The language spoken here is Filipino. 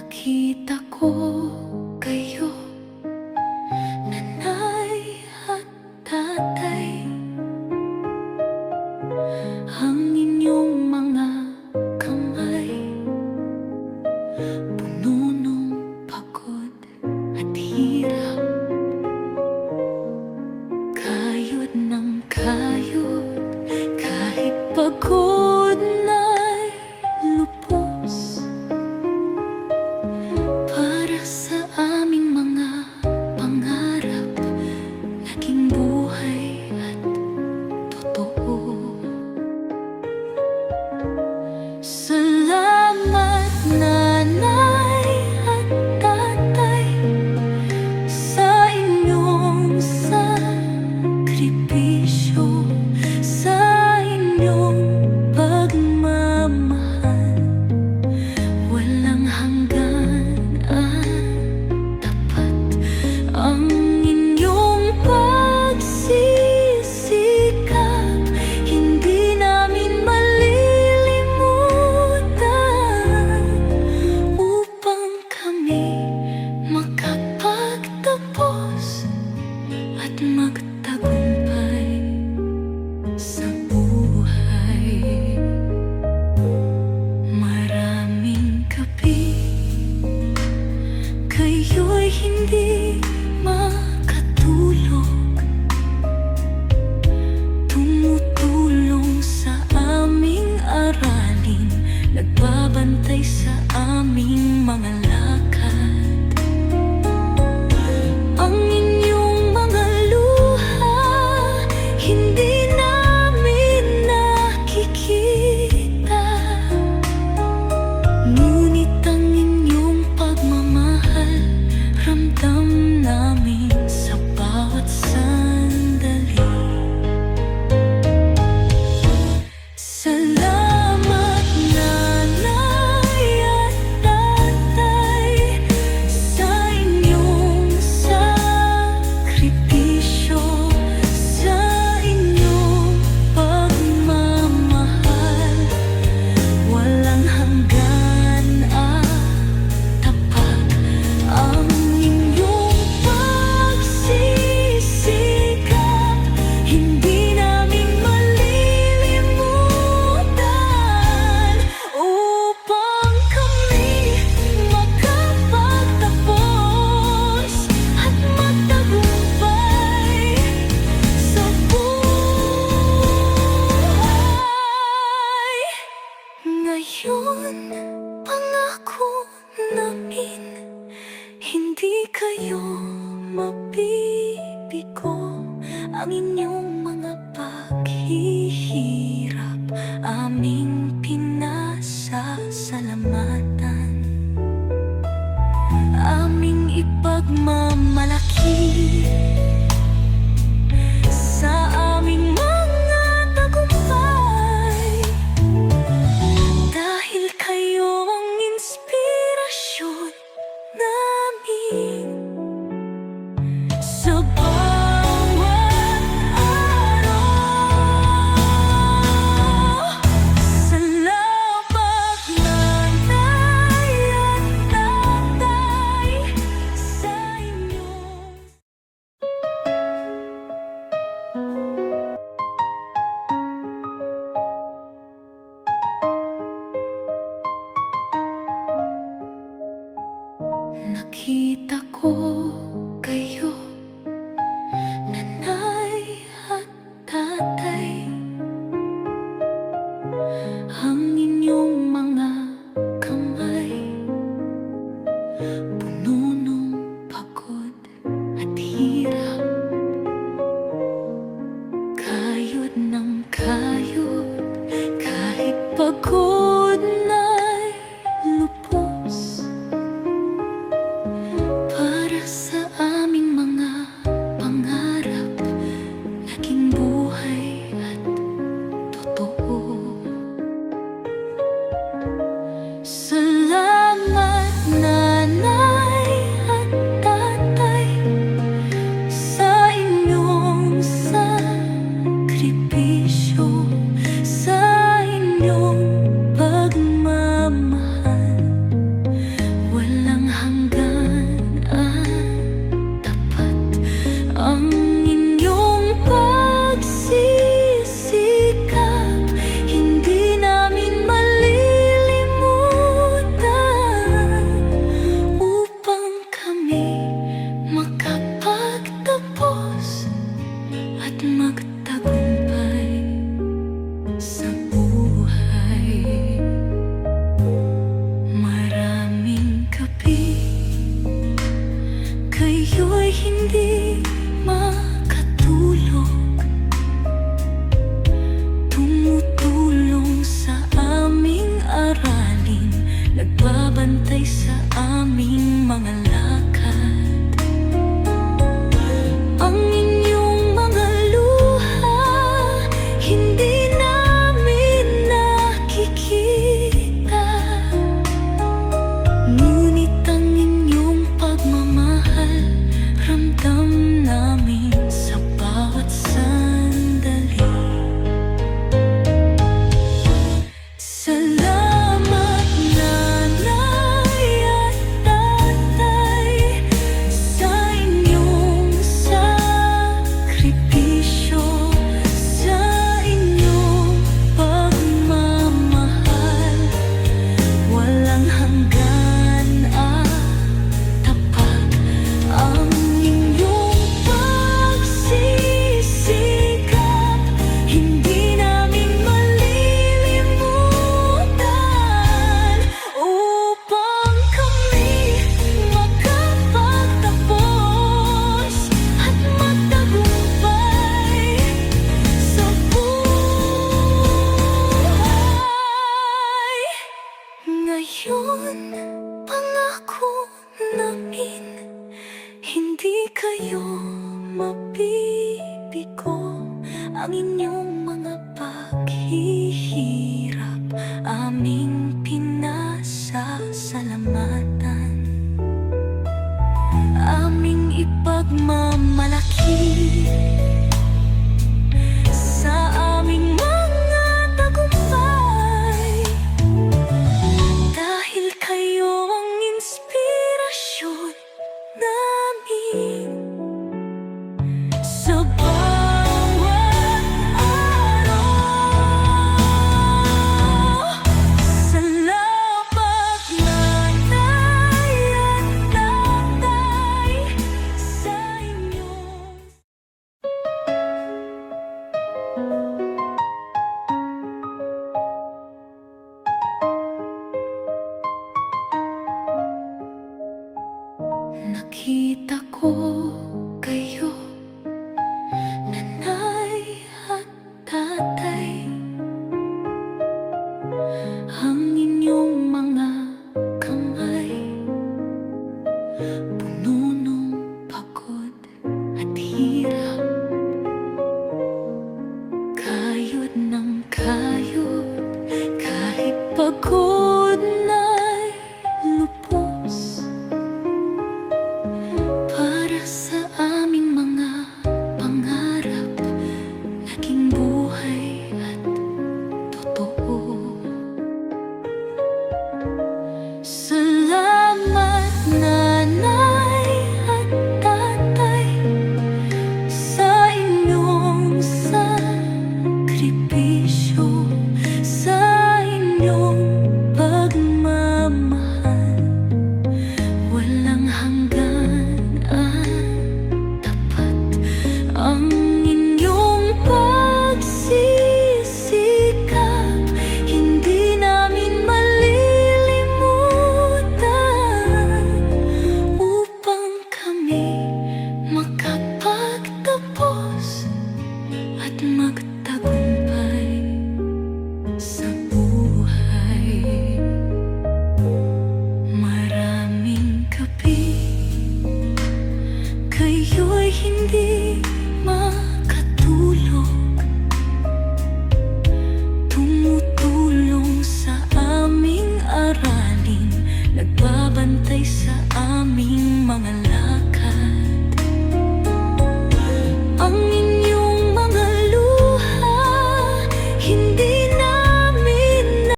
nakita ko kayo, nanay at tatay. Ang inyong mga kamay puno ng pagod at hirap, kayod ng kayod, kahit pagod na'y lubos. Para sa aming mga pangarap, naging buhay at totoo. Salamat nanay at tatay sa inyong sakripisyo, sa inyong pagmamahal. Walang hanggan at tapat ang inyong pagsisikap. Hindi namin malilimutan upang kami makapagtapos at magtagumpay sa buhay. Maraming gabi kayo'y hindi makatulog, tumutulong sa aming aralin, nagbabantay sa aming mga lakad. Ang inyong mga luha hindi namin nakikita, ngunit ang inyong pagmamahal ramdam namin sa bawat sandali. Salamat nanay at tatay sa inyong sakripisyo, sa inyong pagmamahal. Walang hanggan at tapat ang inyong pagsisikap. Hindi namin malilimutan upang kami makapagtapos at magtagumpay sa buhay. Ngayon, pangako namin, hindi kayo mabibigo. Ang inyong mga paghihirap aming pinasasalamatan, aming ipagmamalaki sa aming mga tagumpay. Dahil kayo ang inspirasyon namin sa bawat araw. Salamat nanay at tatay sa inyo. ang inyong